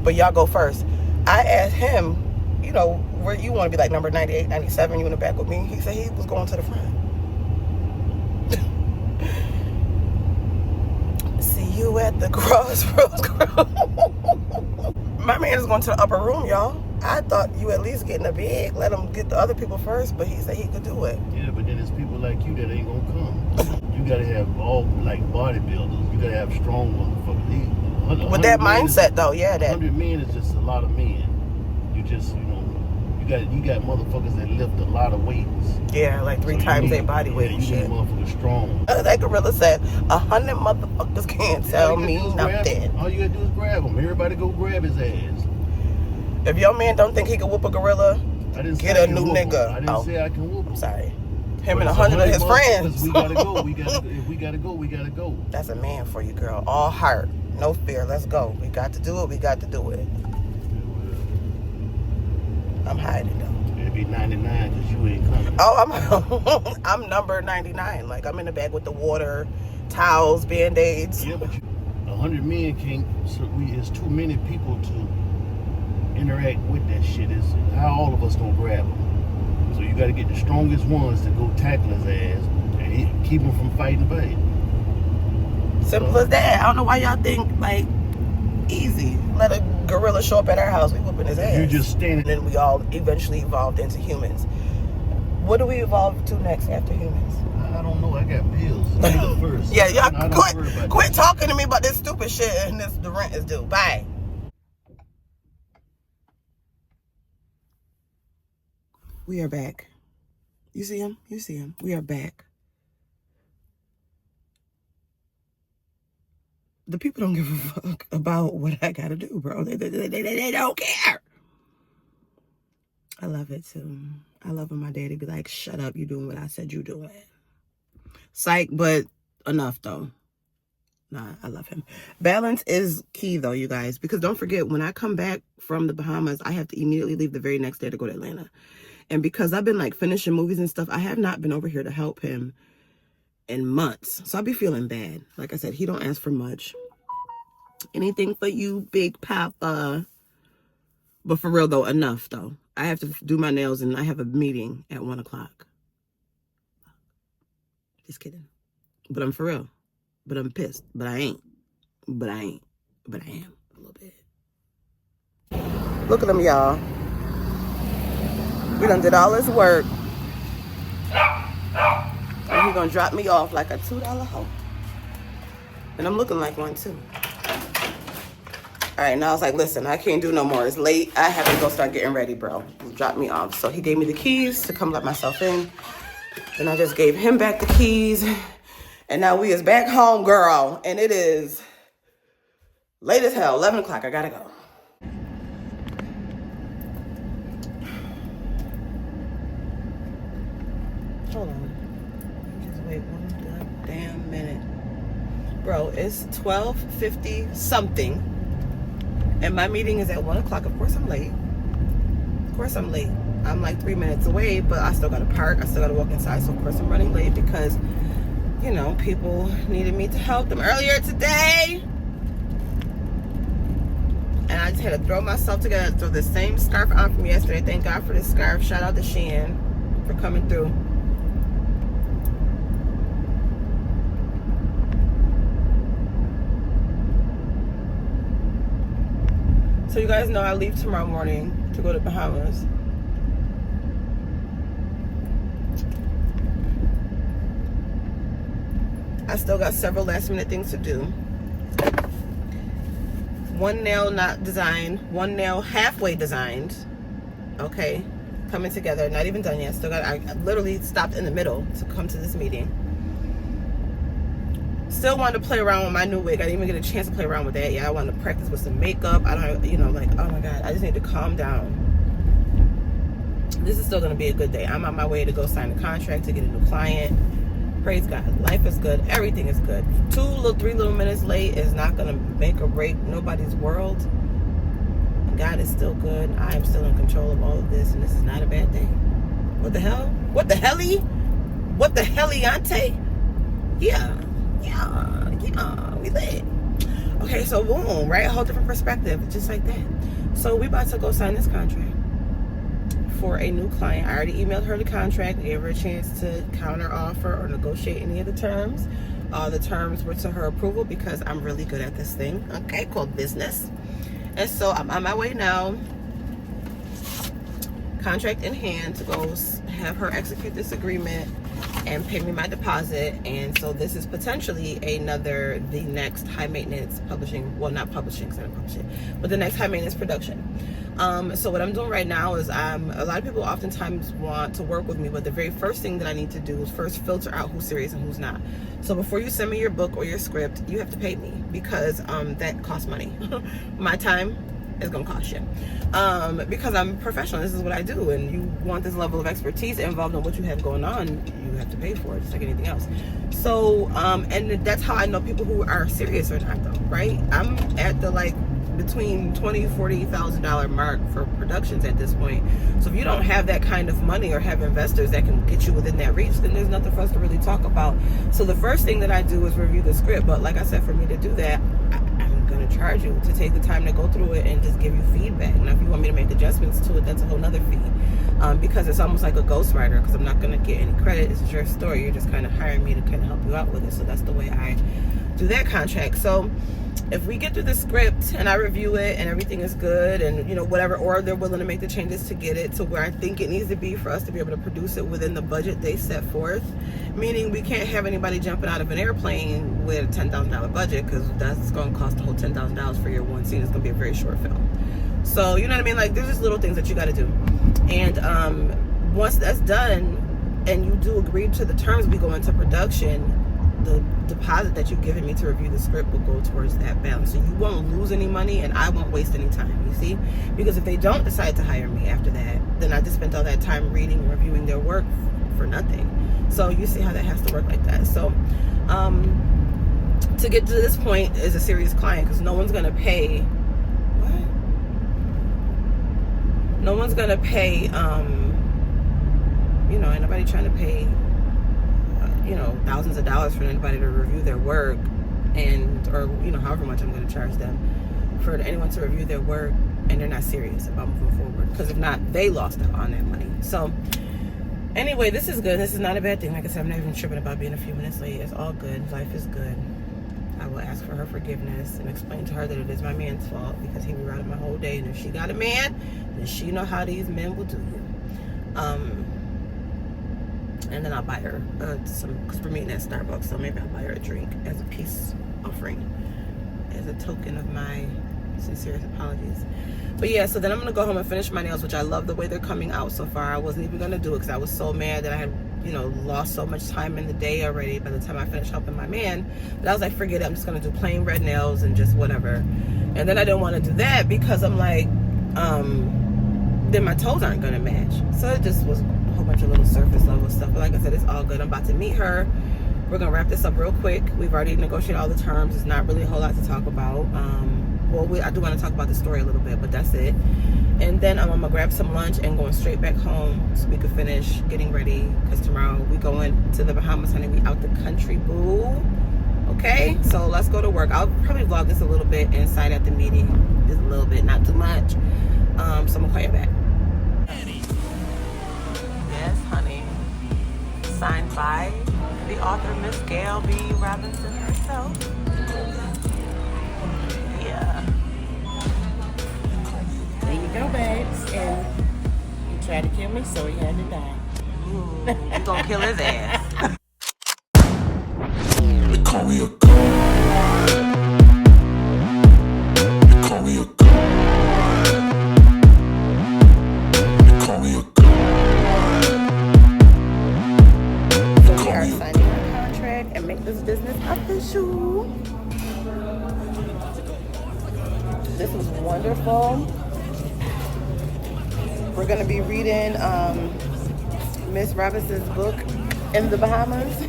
But y'all go first. I asked him, you know, where you want to be, like number 98, 97, you in the back with me? He said he was going to the front. See you at the crossroads. My man is going to the upper room, y'all. I thought you at least get in the bed, let him get the other people first, but he said he could do it. Yeah, but then there's people like you that ain't gonna come. You gotta have all like bodybuilders. You gotta have strong motherfuckers. With that mindset, though, yeah, that 100 men is just a lot of men. You just, you got motherfuckers that lift a lot of weights. yeah, like 3 times their body weight and you shit. need motherfuckers strong. That gorilla said, 100 motherfuckers can't tell me nothing. All you gotta do is grab him. Everybody go grab his ass. If your man don't think he can whoop a gorilla, I didn't get say a I can new whoop nigga. him. I didn't say I can whoop him. Sorry. Him and But 100 of his motherfuckers, friends. We gotta go. If we gotta go, we gotta go. That's a man for you, girl. All heart, no fear. Let's go. We got to do it. We got to do it. I'm hiding though. It'd be 99 because you ain't coming. Oh, I'm number 99. Like I'm in the bag with the water, towels, band-aids. Yeah, but 100 men can't. So it's too many people to interact with that shit. Is how all of us gonna grab him. So you got to get the strongest ones to go tackle his ass and keep him from fighting back. Simple as that. I don't know why y'all think like easy. Let a gorilla show up at our house. We whooping his ass. You just standing. And then we all eventually evolved into humans. What do we evolve to next after humans? I don't know. I got bills. Nigga first. Yeah, y'all I don't worry about quit that. talking to me about this stupid shit and the rent is due. Bye. We are back. You see him? You see him. We are back. The people don't give a fuck about what I gotta do, bro. They don't care. I love it too. I love when my daddy be like, shut up, you doing what I said you doing. Psych, but enough though. Nah, I love him. Balance is key though, you guys, because don't forget, when I come back from the Bahamas, I have to immediately leave the very next day to go to Atlanta. And because I've been like finishing movies and stuff, I have not been over here to help him in months. So I'll be feeling bad. Like I said, he don't ask for much. Anything for you, big papa. But for real though, enough though. I have to do my nails and I have a meeting at 1 o'clock. Just kidding. But I'm for real. But I'm pissed. But I ain't. But I ain't. But I am a little bit. Look at them, y'all. We done did all this work. And he gonna drop me off like a $2 hoe. And I'm looking like one too. All right, now I was like, listen, I can't do no more. It's late. I have to go start getting ready, bro. He dropped me off. So he gave me the keys to come let myself in. Then I just gave him back the keys. And now we is back home, girl. And it is late as hell, 11 o'clock. I gotta go. Hold on. Just wait one goddamn minute. Bro, it's 12:50 something. And my meeting is at 1 o'clock. Of course I'm late. Of course I'm late. I'm like 3 minutes away, but I still gotta park. I still gotta walk inside. So of course I'm running late because, you know, people needed me to help them earlier today. And I just had to throw myself together, throw the same scarf on from yesterday. Thank God for this scarf. Shout out to Shein for coming through. So you guys know I leave tomorrow morning to go to Bahamas. I still got several last minute things to do. One nail not designed, one nail halfway designed. Okay, coming together, not even done yet. Still got, I literally stopped in the middle to come to this meeting. Still wanted to play around with my new wig. I didn't even get a chance to play around with that. Yeah, I wanted to practice with some makeup. I don't, you know, like, oh my God, I just need to calm down. This is still gonna be a good day. I'm on my way to go sign a contract to get a new client. Praise God, life is good, everything is good. 3 little minutes late is not gonna make or break nobody's world. God is still good. I am still in control of all of this, and this is not a bad thing. What the hell? What the helly? What the helliante? Yeah, we lit. Okay, so boom, right? A whole different perspective, just like that. So we about to go sign this contract for a new client. I already emailed her the contract, gave her a chance to counter offer or negotiate any of the terms. The terms were to her approval because I'm really good at this thing, okay, called business. And so I'm on my way now, contract in hand, to go have her execute this agreement and pay me my deposit. And so this is potentially the next high maintenance publishing, well, not publishing, because I don't publish it, but the next high maintenance production. So what I'm doing right now is a lot of people oftentimes want to work with me, but the very first thing that I need to do is first filter out who's serious and who's not. So before you send me your book or your script, you have to pay me, because that costs money. My time is gonna cost you, because I'm a professional. This is what I do, and you want this level of expertise involved in what you have going on, you have to pay for it, just like anything else. So and that's how I know people who are serious or not, though, right? I'm at the between $20,000-$40,000 mark for productions at this point. So if you don't have that kind of money or have investors that can get you within that reach, then there's nothing for us to really talk about. So the first thing that I do is review the script. But like I said, for me to do that, I'm gonna charge you to take the time to go through it and just give you feedback. Now if you want me to make adjustments to it, that's a whole nother fee, because it's almost like a ghostwriter, because I'm not gonna get any credit. It's your story. You're just kind of hiring me to kind of help you out with it. So that's the way I do that contract. So if we get through the script and I review it and everything is good, and whatever, or they're willing to make the changes to get it to where I think it needs to be for us to be able to produce it within the budget they set forth, meaning we can't have anybody jumping out of an airplane with a $10,000 budget, because that's going to cost the whole $10,000 for your one scene. It's going to be a very short film. So you know what I mean? There's just little things that you got to do. And once that's done and you do agree to the terms, we go into production, the deposit that you've given me to review the script will go towards that balance. So you won't lose any money, and I won't waste any time, you see? Because if they don't decide to hire me after that, then I just spent all that time reading and reviewing their work for nothing. So you see how that has to work like that. So to get to this point is a serious client, because no one's going to pay, no one's going to pay, ain't nobody trying to pay thousands of dollars for anybody to review their work, or however much I'm going to charge them for anyone to review their work, and they're not serious about moving forward, because if not, they lost out on that money. So anyway, this is good. This is not a bad thing. Like I said, I'm not even tripping about being a few minutes late. It's all good. Life is good. I will ask for her forgiveness and explain to her that it is my man's fault, because he rerouted my whole day, and if she got a man, then she know how these men will do you. And then I'll buy her some, because we're meeting at Starbucks, so maybe I'll buy her a drink as a peace offering, as a token of my sincerest apologies. But yeah, so then I'm gonna go home and finish my nails, which I love the way they're coming out so far. I wasn't even gonna do it because I was so mad that I had lost so much time in the day already by the time I finished helping my man. But I was like, forget it, I'm just gonna do plain red nails and just whatever. And then I didn't want to do that because I'm like, then my toes aren't gonna match. So it just was a whole bunch of little surface level stuff. But like I said, it's all good. I'm about to meet her. We're gonna wrap this up real quick. We've already negotiated all the terms. It's not really a whole lot to talk about. I do want to talk about the story a little bit, but that's it. And then I'm gonna grab some lunch and going straight back home so we can finish getting ready, because tomorrow we going to the Bahamas, honey. We out the country, boo. Okay, so let's go to work. I'll probably vlog this a little bit inside at the meeting, just a little bit, not too much. So I'm gonna call you back. Yes, honey. Signed by the author, Miss Gail B. Robinson herself. Yeah. There you go, babes. And he tried to kill me, so he had to die. Ooh, you gonna kill his ass. They call me a god. They call me a god. They call me a god. So we are signing our contract and make this business official. This was wonderful. We're gonna be reading Miss Robinson's book in the Bahamas.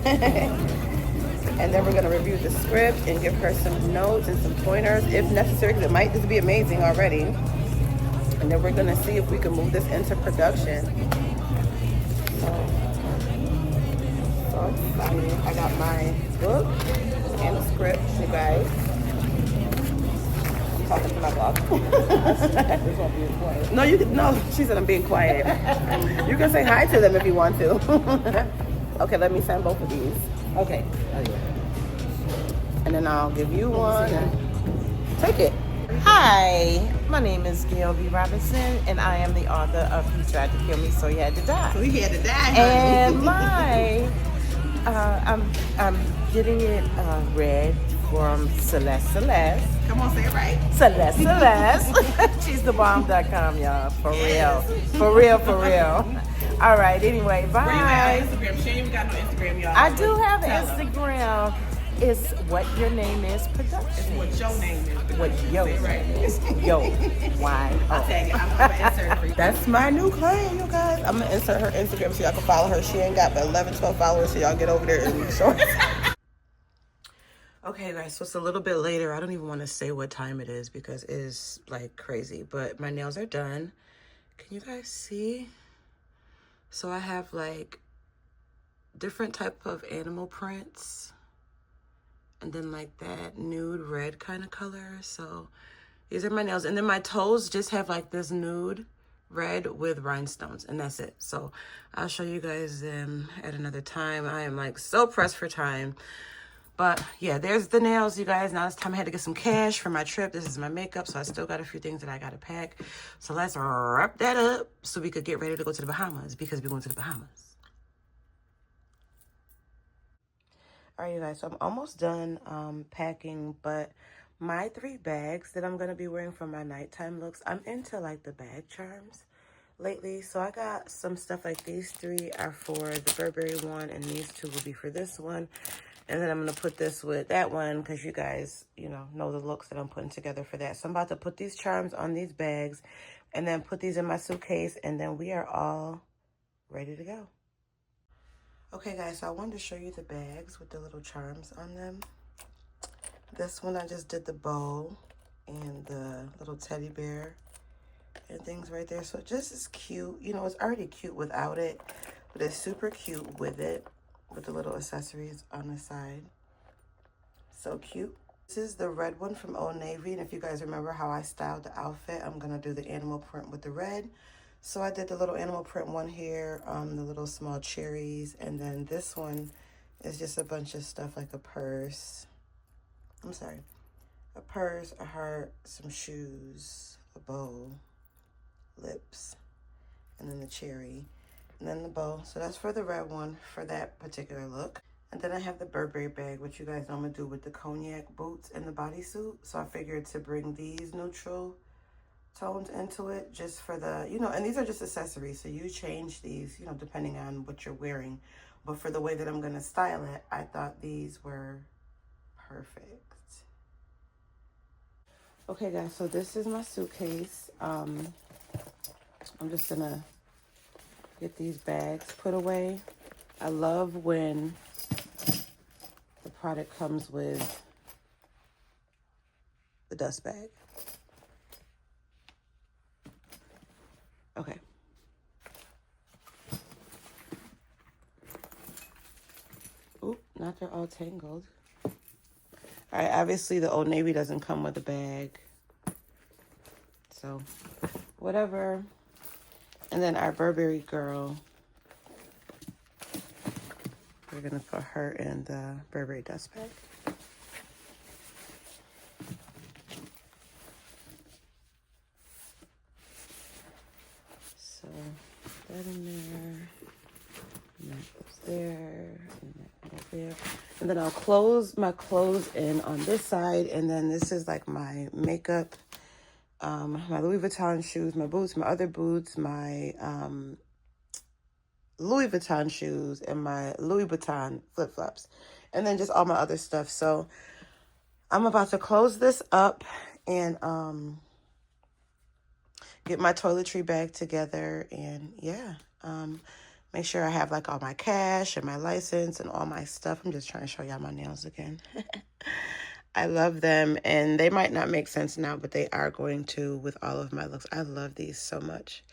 And then we're gonna review the script and give her some notes and some pointers if necessary, because it might just be amazing already. And then we're gonna see if we can move this into production. So excited. I got my book and the script, you guys. I'm talking to my blog. No, you can, no, she said I'm being quiet. You can say hi to them if you want to. Okay, let me sign both of these. Okay. And then I'll give you one. Take it. Hi, my name is Gail B. Robinson, and I am the author of He Tried to Kill Me, So He Had to Die. So he had to die, honey. And my, I'm getting it read from Celeste. Come on, say it right. Celeste. She's the bomb.com, y'all. For real. All right, anyway, bye. Where you at on Instagram? She ain't even got no Instagram, y'all. I do have an Tell her. Instagram. It's What Your Name Is Production. What your name is. What yo Say it right. name is. Yo. Why? I'll tag it. I'm going to insert it for you. That's my new client, you guys. I'm going to insert her Instagram so y'all can follow her. She ain't got but 11, 12 followers, so y'all get over there and show her. Okay, guys, so it's a little bit later. I don't even want to say what time it is because it is, like, crazy. But my nails are done. Can you guys see? So I have, like, different type of animal prints. And then like that nude red kind of color. So these are my nails. And then my toes just have like this nude red with rhinestones. And that's it. So I'll show you guys them at another time. I am like so pressed for time. But yeah, there's the nails, you guys. Now it's time I had to get some cash for my trip. This is my makeup. So I still got a few things that I got to pack. So let's wrap that up so we could get ready to go to the Bahamas because we're going to the Bahamas. All right, you guys, so I'm almost done packing, but my 3 bags that I'm going to be wearing for my nighttime looks, I'm into, like, the bag charms lately. So I got some stuff like these 3 are for the Burberry one, and these 2 will be for this one. And then I'm going to put this with that one because you guys, you know the looks that I'm putting together for that. So I'm about to put these charms on these bags and then put these in my suitcase, and then we are all ready to go. Okay, guys, so I wanted to show you the bags with the little charms on them. This one, I just did the bow and the little teddy bear and things right there. So it just is cute. You know, it's already cute without it, but it's super cute with it, with the little accessories on the side. So cute. This is the red one from Old Navy, and if you guys remember how I styled the outfit, I'm going to do the animal print with the red. So I did the little animal print one here, the little small cherries, and then this one is just a bunch of stuff like a purse. I'm sorry. A purse, a heart, some shoes, a bow, lips, and then the cherry, and then the bow. So that's for the red one for that particular look. And then I have the Burberry bag, which you guys know I'm going to do with the cognac boots and the bodysuit. So I figured to bring these neutral tones into it just for the, and these are just accessories. So you change these, depending on what you're wearing. But for the way that I'm going to style it, I thought these were perfect. Okay, guys, so this is my suitcase. I'm just going to get these bags put away. I love when the product comes with the dust bag. Okay. Oop, not they're all tangled. All right, obviously the Old Navy doesn't come with a bag. So, whatever. And then our Burberry girl, we're gonna put her in the Burberry dust bag. So that in there, and that goes there, and that goes there. And then I'll close my clothes in on this side, and then this is like my makeup, my Louis Vuitton shoes, my boots, my other boots, my Louis Vuitton shoes, and my Louis Vuitton flip-flops, and then just all my other stuff. So I'm about to close this up and get my toiletry bag together, and yeah, make sure I have like all my cash and my license and all my stuff. I'm just trying to show y'all my nails again. I love them, and they might not make sense now, but they are going to with all of my looks. I love these so much.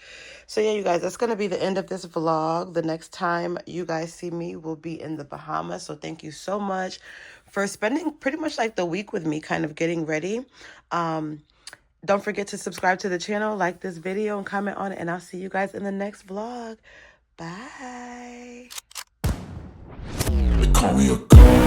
So yeah, you guys, that's going to be the end of this vlog. The next time you guys see me will be in the Bahamas. So thank you so much for spending pretty much like the week with me, kind of getting ready. Don't forget to subscribe to the channel, like this video, and comment on it. And I'll see you guys in the next vlog. Bye. They call me a god.